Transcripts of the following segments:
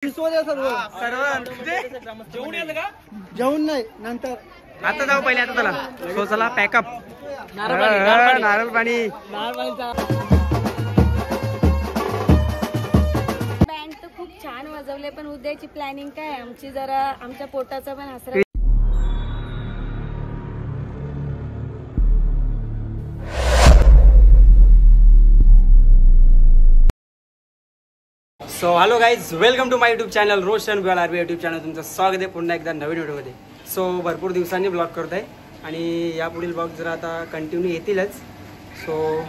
जेवण नाही नंतर आता जाऊ पहिले आता चला सो चला पॅकअप नारळ पाणी बँड तर खूप छान वाजवले पण उद्याची प्लॅनिंग काय आमची जरा आमच्या पोटाचा पण आसरा so hello guys welcome to my YouTube channel Roshan Biwal RB YouTube channel तुमचं स्वागत आहे पुन्हा एकदा नवीन व्हिडिओमध्ये. सो भरपूर दिवसांनी ब्लॉग करत आहे आणि यापुढील ब्लॉग जरा आता कंटिन्यू येतीलच. सो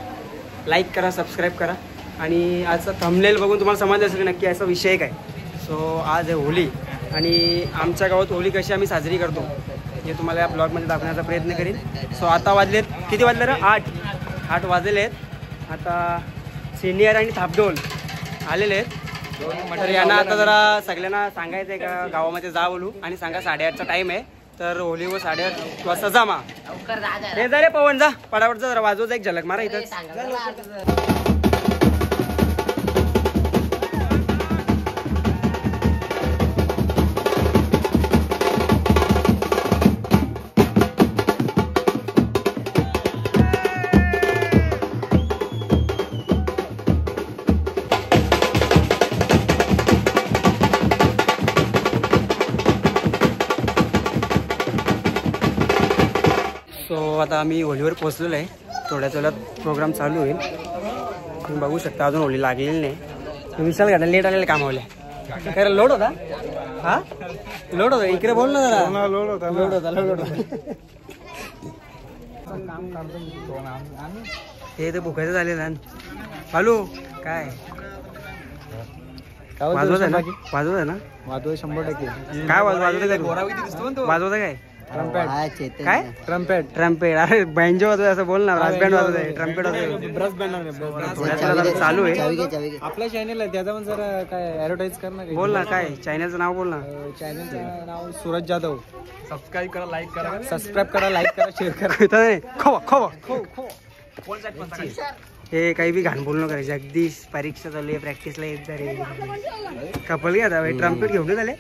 लाईक करा, सबस्क्राईब करा आणि आजचा थंबनेल बघून तुम्हाला समजलं असेल नक्की असा विषय काय. सो आज आहे होली आणि आमच्या गावात होली कशी आम्ही साजरी करतो हे तुम्हाला या ब्लॉगमध्ये दाखवण्याचा प्रयत्न करीन. सो आता वाजलेत किती वाजले रे 8 वाजलेले आहेत. आता सिनियर आणि थापडोल आलेले आहेत. तर यांना आता जरा सगळ्यांना सांगायचं आहे का गावामध्ये जा बोलू आणि सांगा 8:30चा टाइम आहे तर होली व 8:30 वाजता जमा हे जा रे पवन जा पटापट जरा वाजवचा एक झलक मारा इथं. सो आता आम्ही होलीवर पोहोचलेलो आहे. थोड्याच वेळात प्रोग्राम चालू होईल. तुम्ही बघू शकता अजून होली लागलेली नाही. विशाल गाडा लेट आलेले कामावल्या काय लोड होता. हा लोड होता इकडे बोल ना जरा. लोड होता हे तर भुकायचं झालेलं आहे. हॅलो काय वाजवत आहे ना 100% काय वाजवत काय काय ट्रम्पेट अरे बँजो वाजवत असं बोल ना. ब्रास बँड वाजवत आहे ट्रम्पेट वाजवत चालू आहे. आपल्या चॅनल आहे त्याचा पण जरा काय ऍडव्हर्टाइज कर ना. बोल ना काय चॅनलचं नाव बोल ना. चॅनलचं नाव सूरज जाधव. सबस्क्राईब करा, लाईक करा, शेअर करा. हे काही बी घाण बोलणं करायचं. जगदीश परीक्षा चालू आहे प्रॅक्टिसला येत रे कपल घ्या ट्रम्पेट घेऊन झाले.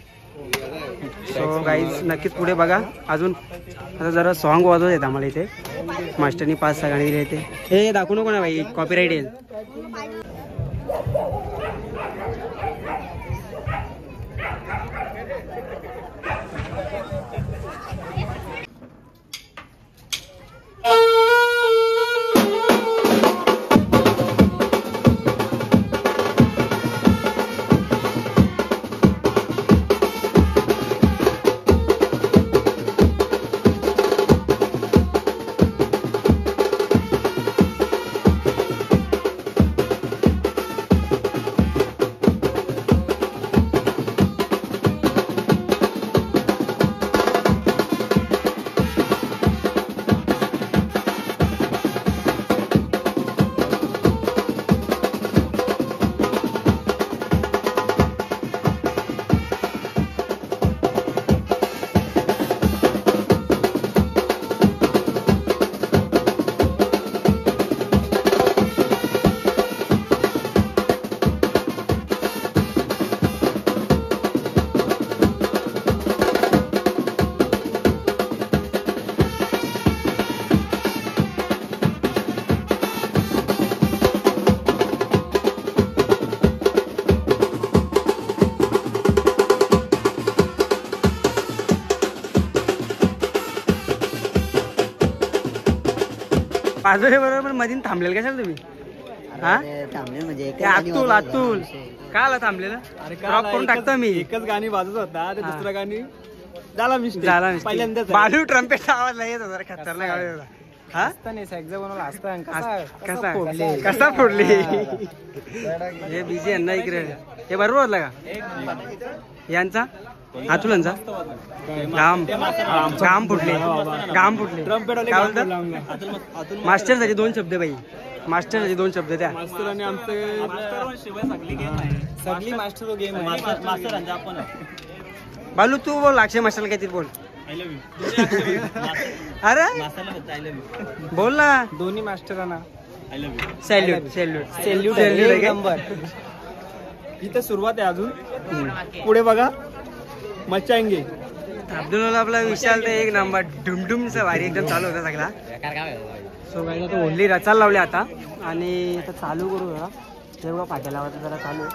सो गाईज नक्कीच पुढे बघा. अजून आता जरा सॉन्ग वाजवत आहेत आम्हाला इथे. मास्टरनी 5-6 गाणी दिली इथे. हे दाखवू नको ना भाई कॉपीराईट येईल. वाजवले बरोबर पण मधीन थांबलेलं कशाला तुम्ही. हा थांबले म्हणजे अतुल काय आला थांबलेलं. ड्रॉप करून टाकतो मी. एकच गाणी वाजत होता ते दुसरं गाणी झाला पहिल्यांदा बालू ट्रम्पेट आवाज नाही येत होता. खतरनाक आवाज होता. हा कसा फोडली हे बीजे यांना इकडे हे बरोबर वाजला का यांचा अतुलांचा घाम फुटले. काय बोलतात मास्टरसाठी 2 शब्द बाई. मास्टरसाठी 2 शब्द द्या. मास्टर आणि आमचे सगळी मास्टर गेम आहे. बालू तू बोल. अक्षय मास्टरला काहीतरी बोल. अरे बोल ना. दोन्ही मास्टरांना सॅल्यूट इथे सुरुवात आहे अजून, पुढे बघा मच्छा येंगे. अब्दुल आपला विशाल ते एक नंबर डुमडुमचा भारी एकदम चालू होता सगळा. सो काही तो ओनली रचाल लावले आता आणि आता चालू करू जरा. तेव्हा फाट्या लावायचं जरा चालू आहे,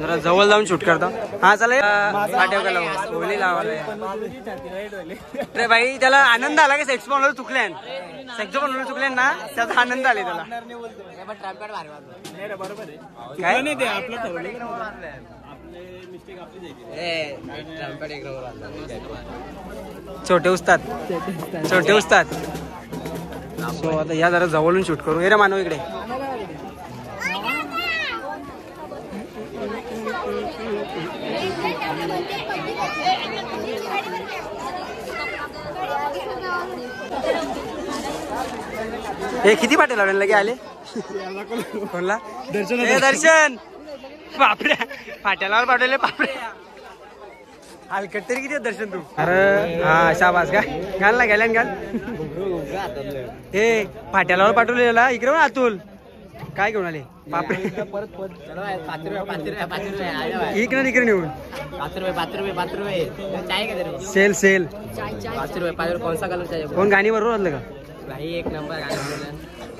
जरा जवळ जाऊन शूट करतो. हा चालेल फाट्या का लावा ओली लावायला रे भाई. त्याला आनंद आला की सेक्स बनवलं चुकल्यान, सेक्स बनवलं चुकल्यान ना त्याचा आनंद आले त्याला. काय नाही ते आपलं छोटे उस्ताद, छोटे उस्ताद. सो आता या जरा जवळून शूट करू. हे रे मानव इकडे. हे किती पाटे लावले लगे आले कोणला दर्शन. बापरे फाट्याला पाठवले बापरे. हलकट तरी किती दर्शन तू. अरे हा शाबास का घाल ना घाल्यान घाल. हे फाट्याला पाठवलेला इकडे अतुल काय घेऊन आले बापरे. इकडे इकडे नेऊन 5 रुपये सेल सेल 5 रुपये. कोण गाणी बरोबर वाजलं का भाई. एक नंबर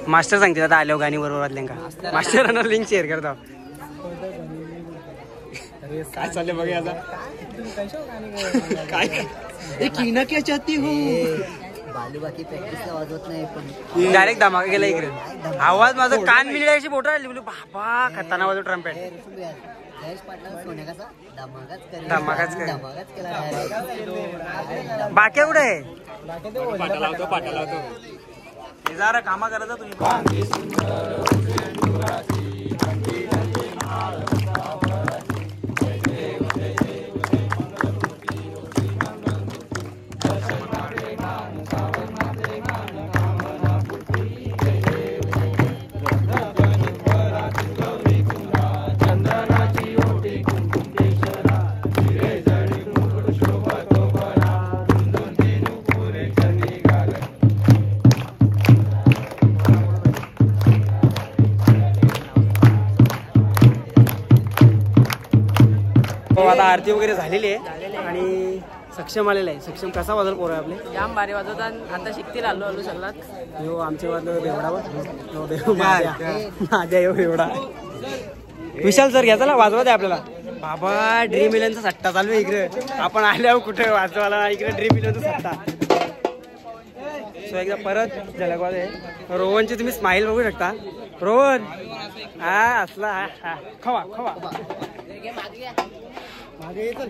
मास्टर सांगते आता आल्यावर गाणी बरोबर वाजले का. मास्टरांना लिंक शेअर करता. काय चालले बघा आता काय कीना क्या चाहती हो. बाकी प्रॅक्टिसला वाजवत नाही पण डायरेक्ट धमाका गेला इकडे. आवाज माझा कान मिळाली अशी बोट राहिली. बोलू बाबा खताना वाजव ट्रम्पेट. जयेश पाटला सोने कसा धमाकाच केला. बाकी कुठे आहे पाटा लावतो जरा कामा करायचा तुम्ही. आता आरती वगैरे झालेली आहे आणि सक्षम आलेला आहे. सक्षम कसा वाजल पोर आपले जाम भारी वाजवतात. आता शिकतील आलो सगळ्यात. हो आमच्या वाजलं बेवडावर माझ्या येऊ एवढा. विशाल सर घ्यायचा वाजवत आहे आपल्याला. बाबा ड्रीम इलेव्हनचा सट्टा चालू आहे इकडे. आपण आल्यावर कुठे वाजवायला इकडे ड्रीम इलेव्हनचा सट्टा. सो एकदा परत झलकवाद आहे. रोहनची तुम्ही स्माइल बघू शकता. रोहन हा असला हा खवा खवा मागे येतो.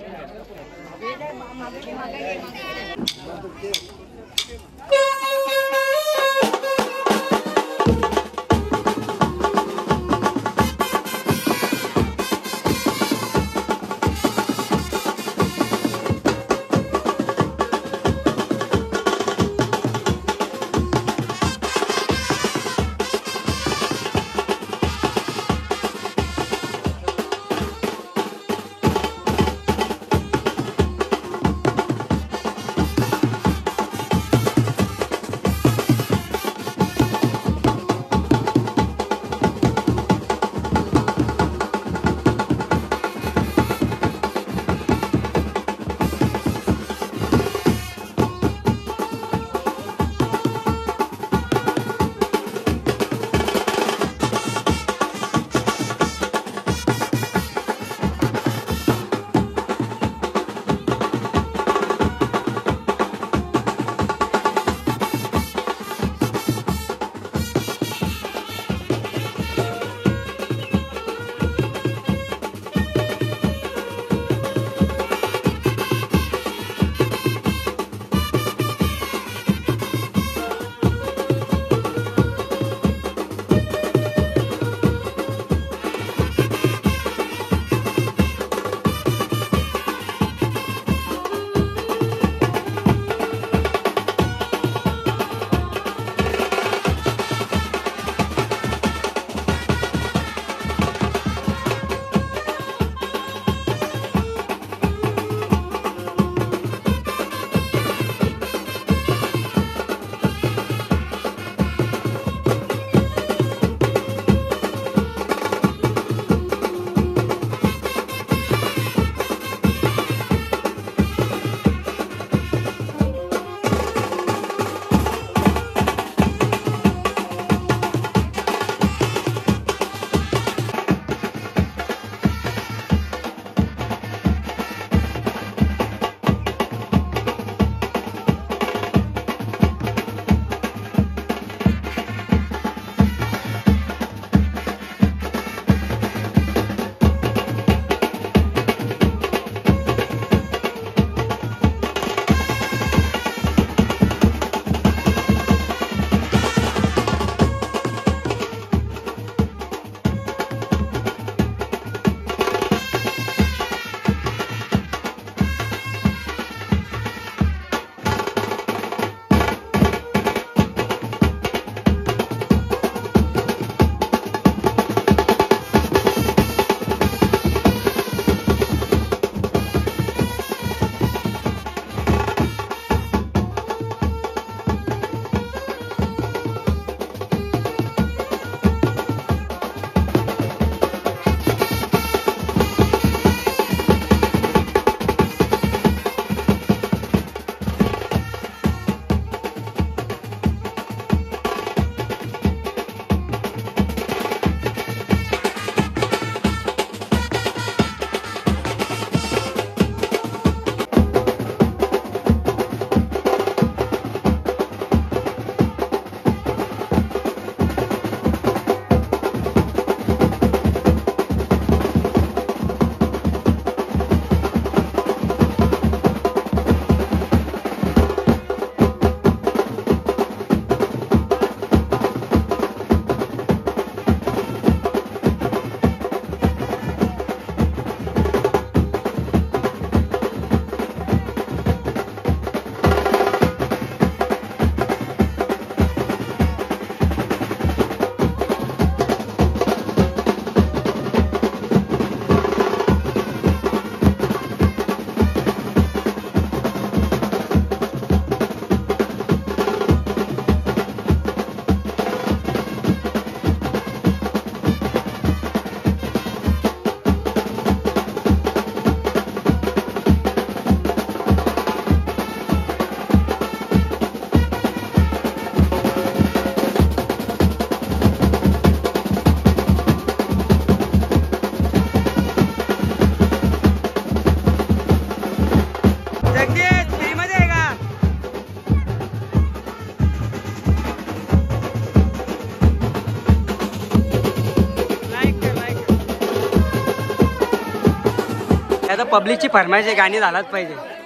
पब्लिकची फरमाईश गाणी झालाच पाहिजे.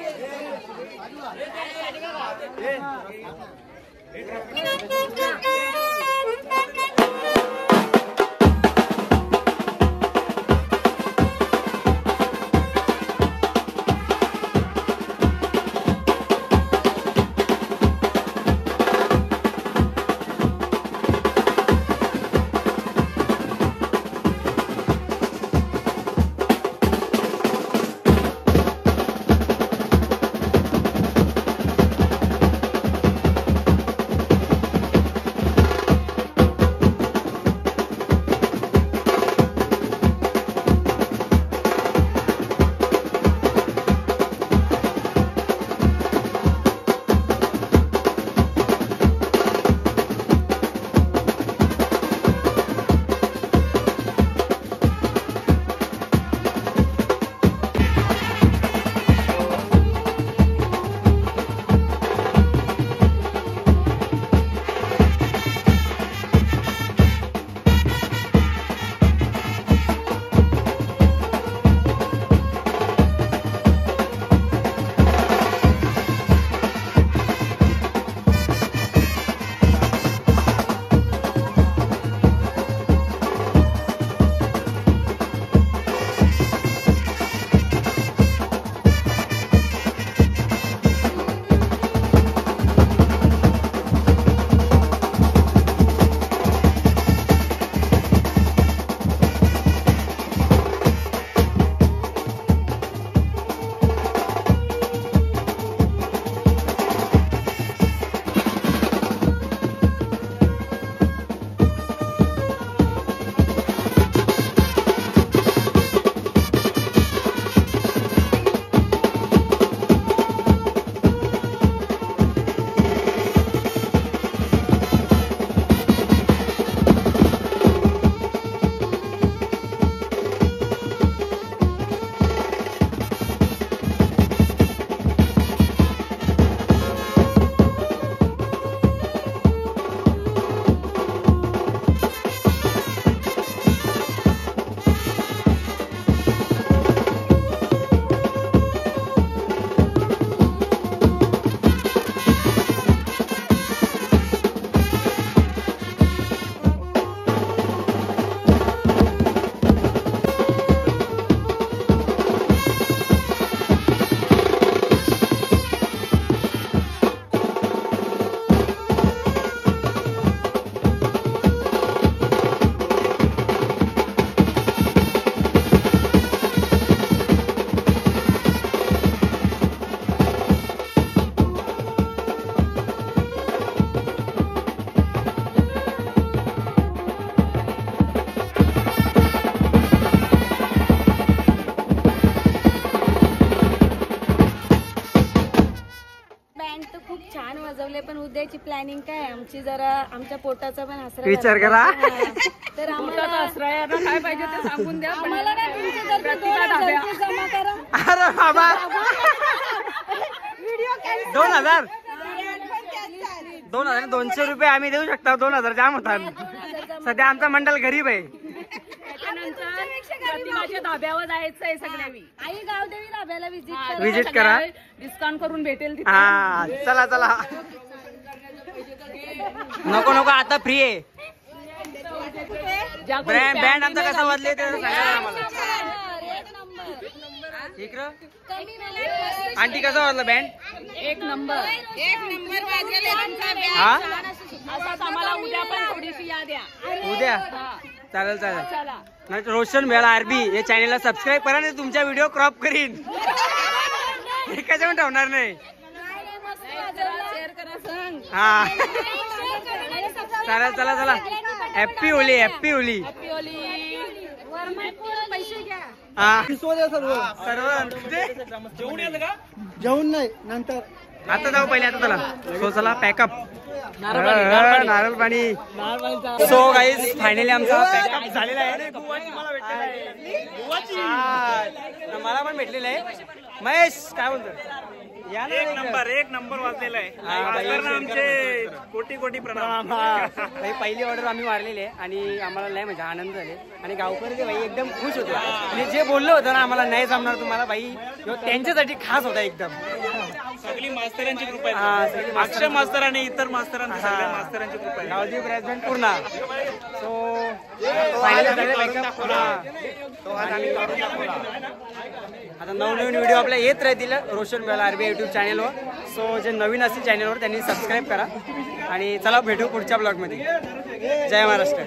पण उद्याची प्लॅनिंग काय आहे आमची, जरा आमच्या पोटाचा पण आसरा विचार करा. तर आम्हाला आश्रयाला काय पाहिजे ते सांगून द्या. आम्हाला ना तुमच्या जमा करा. अरे बाबा 2000 2,200 रुपये आम्ही देऊ शकता. 2000 जाम होतात. सध्या आमचा मंडळ गरीब आहे. प्रतिमाच्या धाब्यावर जायचंय सगळ्यांनी. आई गावदेवी धाब्याला विजिट करा, डिस्काउंट करून भेटेल तिथे. हा चला चला. नको नको आता फ्री आहे. बँड आमचा कसा बदले ते सांगा आम्हाला. इकडं आंटी कसा वाजला बँड? एक नंबर हा असाच आम्हाला उद्या पण थोडीशी याद द्या. उद्या चालेल चालेल. नाही रोशन भेळ आरबी या चॅनलला सबस्क्राईब करा. नाही तुमच्या व्हिडिओ क्रॉप करीन. एकाच्या पण ठेवणार नाही. शेअर करा सांग. हा चालेल चला चला. Happy Holy happy Holy. पैसे घ्या. हा सर्व जेवण नाही नंतर. आता जाऊ पहिले. आता चला सो चला पॅकअप. नारळ पाणी. सो गाईज फायनली आमचा पॅकअप झालेला आहे. मला पण भेटलेलं आहे. महेश काय बोलतो? या ना एक इकडं. नंबर वाजलेला आहे हा, बाई, मास्तरांना आमचे कोटी प्रणाम. भाई पहिली ऑर्डर आम्ही मारलेली आहे आणि आम्हाला नाही म्हणजे आनंद झाले आणि गावकरी ते भाई एकदम खुश होते आणि जे बोललं होतं ना आम्हाला नाही जमणार तुम्हाला भाई त्यांच्यासाठी खास होता एकदम. सगळी मास्तरांची कृपा हा, आहे. सगळी अक्षय मास्तर आणि इतर मास्तरांची सगळ्या मास्तरांची कृपा आहे. गावदेव रेस्टॉरंट पूर्ण. सो फायनली सगळे backup पूर्ण. आता नवनवीन व्हिडिओ आपल्या येत राहतील रोशन बेला RBI यूट्यूब चॅनलवर. सो जे नवीन असतील चॅनलवर त्यांनी सबस्क्राईब करा आणि चला भेटू पुढच्या ब्लॉगमध्ये. जय महाराष्ट्र.